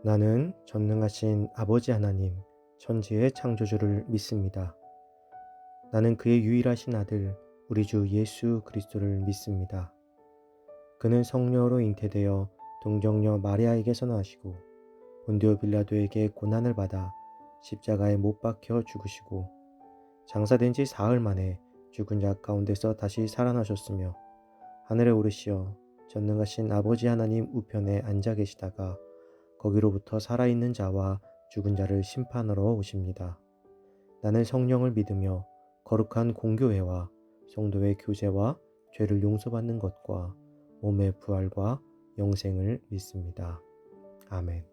나는 전능하신 아버지 하나님, 천지의 창조주를 믿습니다. 나는 그의 유일하신 아들, 우리 주 예수 그리스도를 믿습니다. 그는 성령으로 잉태되어 동정녀 마리아에게서 나시고 본디오 빌라도에게 고난을 받아 십자가에 못 박혀 죽으시고 장사된 지 사흘 만에 죽은 자 가운데서 다시 살아나셨으며 하늘에 오르시어 전능하신 아버지 하나님 우편에 앉아 계시다가 거기로부터 살아있는 자와 죽은 자를 심판하러 오십니다. 나는 성령을 믿으며 거룩한 공교회와 성도의 교제와 죄를 용서받는 것과 몸의 부활과 영생을 믿습니다. 아멘.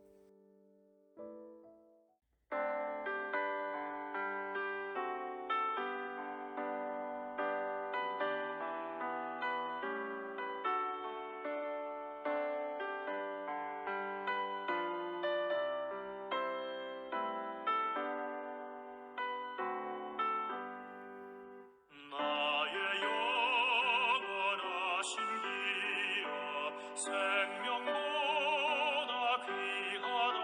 나의 영원하신 기여 생명보다 귀하다.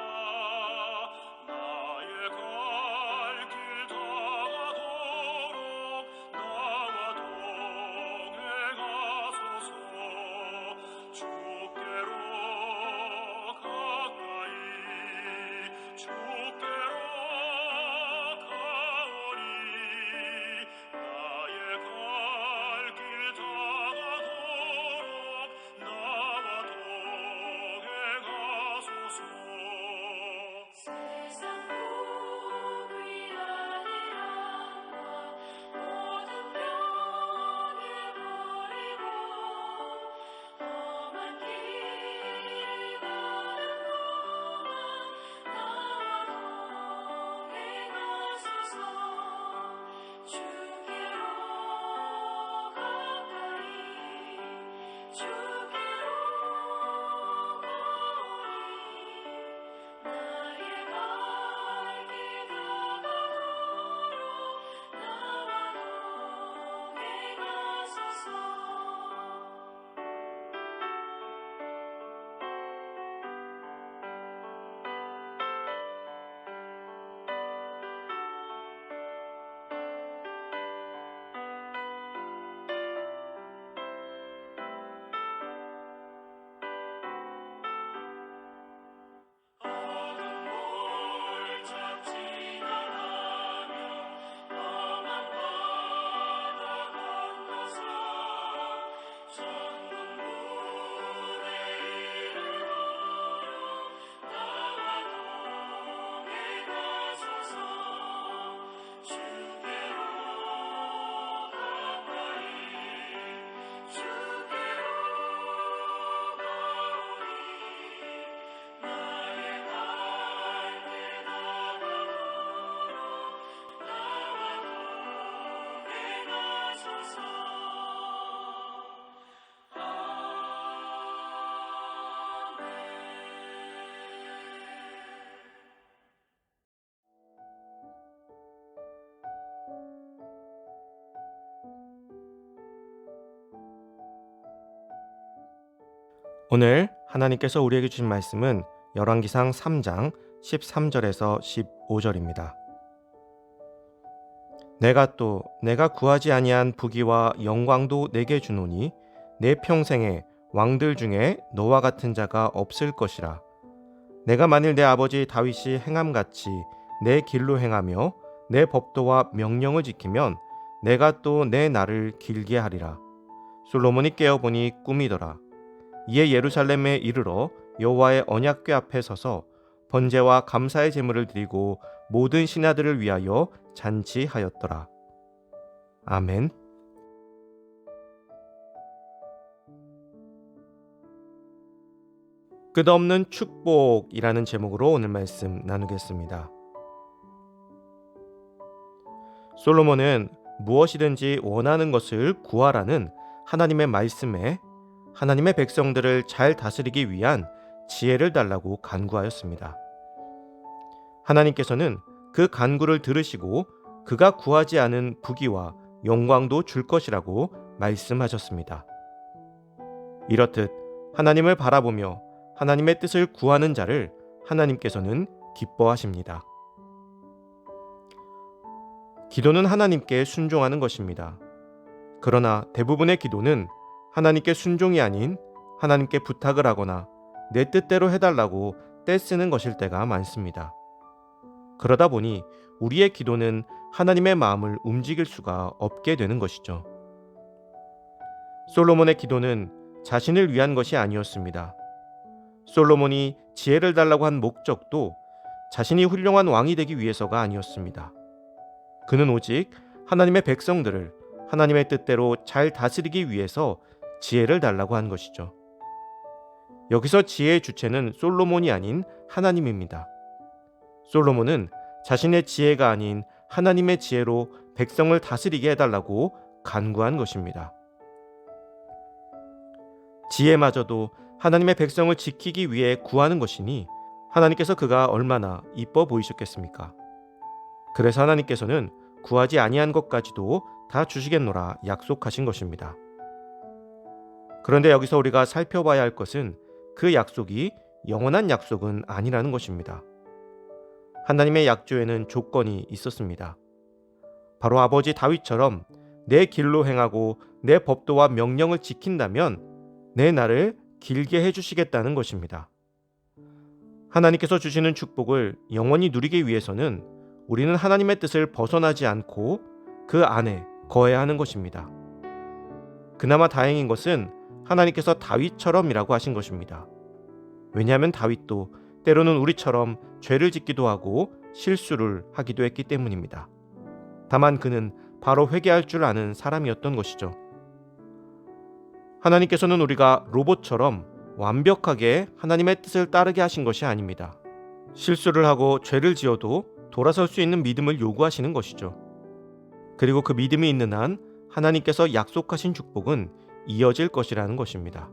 나의 갈 길 다가도록 나와 동행하소서. 주께로 가까이 주께로 가오리. 나의 갈 길 다가도록 나와 동행하소서. 세상 복이 아니라 모든 병에 버리고 험한 길을 가는 동안 나와 동행하소서. 주께로 가까이 주께로 가오리. 나의 갈 길 다가도록 나와 동행하소서. 어둠 물 잡지 않으며 험한 바다 건너서 전문 물에 이르도록 나와 동행하소서. 주께로 가까이 주께로 가오리. 나의 갈 길 다가도록 나와 동행하소서. 오늘 하나님께서 우리에게 주신 말씀은 열왕기상 3장 13절에서 15절입니다. 내가 구하지 아니한 부귀와 영광도 내게 주노니 내 평생에 왕들 중에 너와 같은 자가 없을 것이라. 내가 만일 내 아버지 다윗이 행함같이 내 길로 행하며 내 법도와 명령을 지키면 내가 또 내 날을 길게 하리라. 솔로몬이 깨어보니 꿈이더라. 이에 예루살렘에 이르러 여호와의 언약궤 앞에 서서 번제와 감사의 제물을 드리고 모든 신하들을 위하여 잔치하였더라. 아멘. 끝없는 축복이라는 제목으로 오늘 말씀 나누겠습니다. 솔로몬은 무엇이든지 원하는 것을 구하라는 하나님의 말씀에 하나님의 백성들을 잘 다스리기 위한 지혜를 달라고 간구하였습니다. 하나님께서는 그 간구를 들으시고 그가 구하지 않은 부귀와 영광도 줄 것이라고 말씀하셨습니다. 이렇듯 하나님을 바라보며 하나님의 뜻을 구하는 자를 하나님께서는 기뻐하십니다. 기도는 하나님께 순종하는 것입니다. 그러나 대부분의 기도는 하나님께 순종이 아닌 하나님께 부탁을 하거나 내 뜻대로 해달라고 떼쓰는 것일 때가 많습니다. 그러다 보니 우리의 기도는 하나님의 마음을 움직일 수가 없게 되는 것이죠. 솔로몬의 기도는 자신을 위한 것이 아니었습니다. 솔로몬이 지혜를 달라고 한 목적도 자신이 훌륭한 왕이 되기 위해서가 아니었습니다. 그는 오직 하나님의 백성들을 하나님의 뜻대로 잘 다스리기 위해서 지혜를 달라고 한 것이죠. 여기서 지혜의 주체는 솔로몬이 아닌 하나님입니다. 솔로몬은 자신의 지혜가 아닌 하나님의 지혜로 백성을 다스리게 해달라고 간구한 것입니다. 지혜마저도 하나님의 백성을 지키기 위해 구하는 것이니 하나님께서 그가 얼마나 이뻐 보이셨겠습니까? 그래서 하나님께서는 구하지 아니한 것까지도 다 주시겠노라 약속하신 것입니다. 그런데 여기서 우리가 살펴봐야 할 것은 그 약속이 영원한 약속은 아니라는 것입니다. 하나님의 약조에는 조건이 있었습니다. 바로 아버지 다윗처럼 내 길로 행하고 내 법도와 명령을 지킨다면 내 날을 길게 해주시겠다는 것입니다. 하나님께서 주시는 축복을 영원히 누리기 위해서는 우리는 하나님의 뜻을 벗어나지 않고 그 안에 거해야 하는 것입니다. 그나마 다행인 것은 하나님께서 다윗처럼이라고 하신 것입니다. 왜냐하면 다윗도 때로는 우리처럼 죄를 짓기도 하고 실수를 하기도 했기 때문입니다. 다만 그는 바로 회개할 줄 아는 사람이었던 것이죠. 하나님께서는 우리가 로봇처럼 완벽하게 하나님의 뜻을 따르게 하신 것이 아닙니다. 실수를 하고 죄를 지어도 돌아설 수 있는 믿음을 요구하시는 것이죠. 그리고 그 믿음이 있는 한 하나님께서 약속하신 축복은 이어질 것이라는 것입니다.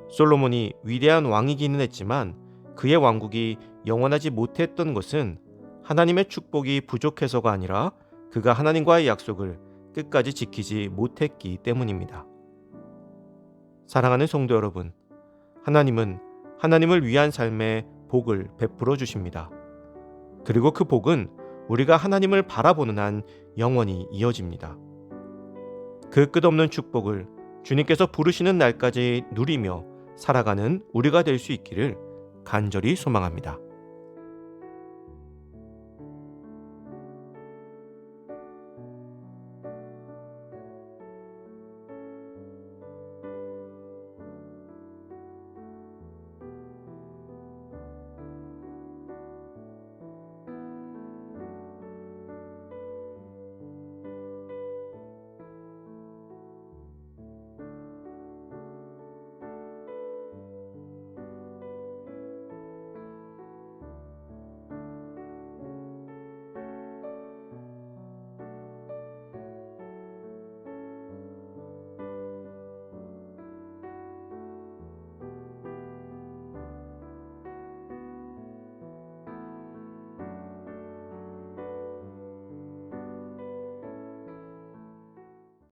솔로몬이 위대한 왕이기는 했지만 그의 왕국이 영원하지 못했던 것은 하나님의 축복이 부족해서가 아니라 그가 하나님과의 약속을 끝까지 지키지 못했기 때문입니다. 사랑하는 성도 여러분, 하나님은 하나님을 위한 삶에 복을 베풀어 주십니다. 그리고 그 복은 우리가 하나님을 바라보는 한 영원히 이어집니다. 그 끝없는 축복을 주님께서 부르시는 날까지 누리며 살아가는 우리가 될 수 있기를 간절히 소망합니다.